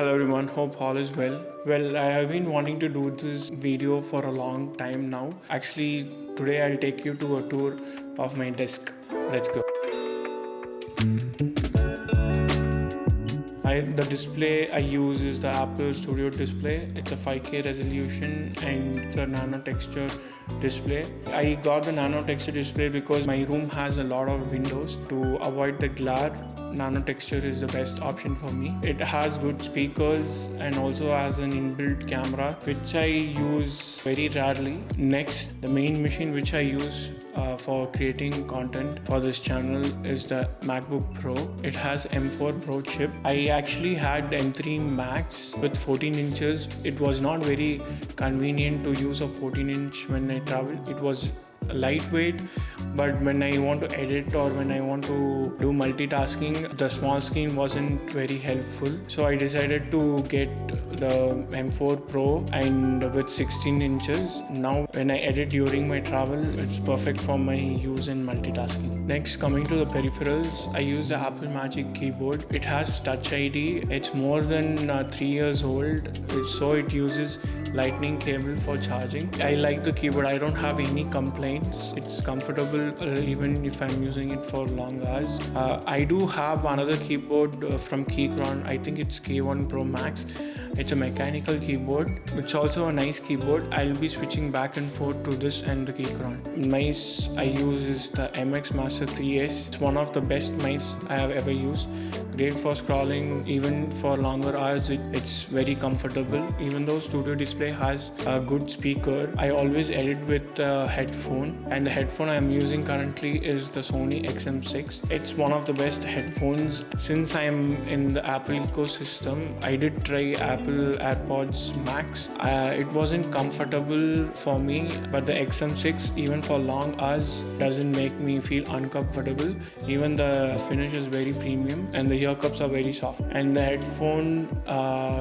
Hello everyone, hope all is well. Well, I have been wanting to do this video for a long time now. Actually, today I'll take you to a tour of my desk. Let's go. The display I use is the Apple Studio display. It's a 5K resolution and it's a nano texture display. I got the nano texture display because my room has a lot of windows. To avoid the glare, nano texture is the best option for me. It has good speakers and also has an inbuilt camera, which I use very rarely. Next, the main machine which I use for creating content for this channel is the MacBook Pro. It has M4 Pro chip. I actually had M3 Max with 14 inches. It was not very convenient to use a 14-inch when I travel. It was lightweight, but when I want to edit or when I want to do multitasking, the small screen wasn't very helpful. So I decided to get the M4 Pro and with 16 inches. Now when I edit during my travel, it's perfect for my use in multitasking. Next, coming to the peripherals, I use the Apple Magic keyboard. It has Touch ID. It's more than 3 years old, so it uses lightning cable for charging. I like the keyboard. I don't have any complaints. It's comfortable even if I'm using it for long hours. I do have another keyboard from Keychron. I think it's K1 Pro Max. It's a mechanical keyboard. It's also a nice keyboard. I'll be switching back and forth to this and the Keychron. Mice I use is the MX Master 3S. It's one of the best mice I have ever used. Great for scrolling, even for longer hours. It's very comfortable. Even though Studio Display has a good speaker, I always edit with a headphone, and the headphone I'm using currently is the Sony XM6. It's one of the best headphones. Since I'm in the Apple ecosystem, I did try Apple AirPods Max. It wasn't comfortable for me, but the XM6, even for long hours, doesn't make me feel uncomfortable. Even the finish is very premium and the ear cups are very soft. And the headphone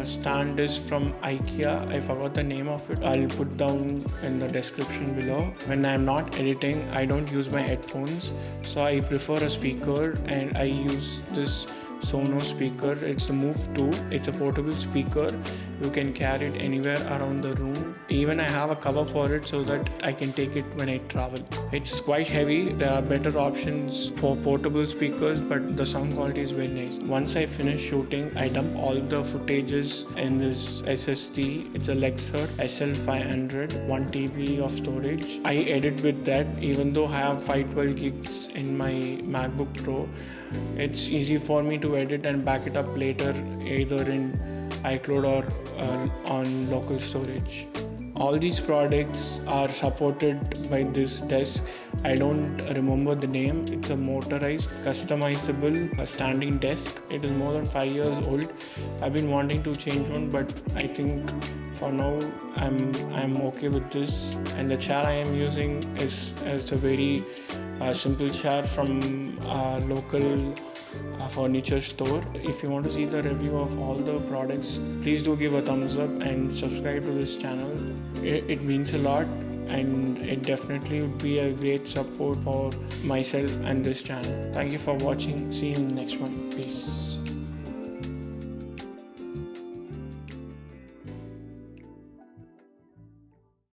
stand is from IKEA. I forgot the name of it. I'll put down in the description below. When I'm not editing, I don't use my headphones, so I prefer a speaker, and I use this Sonos speaker. It's the Move 2. It's a portable speaker. You can carry it anywhere around the room. Even I have a cover for it so that I can take it when I travel. It's quite heavy. There are better options for portable speakers, but the sound quality is very nice. Once I finish shooting, I dump all the footages in this SSD. It's a Lexer SL500, 1 TB of storage. I edit with that. Even though I have 512 gigs in my MacBook Pro, it's easy for me to edit and back it up later, either in iCloud or on local storage. All these products are supported by this desk. I don't remember the name. It's a motorized, customizable standing desk. It is more than 5 years old. I've been wanting to change one, but I think for now I'm okay with this. And the chair I am using is a very simple chair from a local furniture store. If you want to see the review of all the products, please do give a thumbs up and subscribe to this channel. It means a lot, and it definitely would be a great support for myself and this channel. Thank you for watching. See you in the next one. Peace.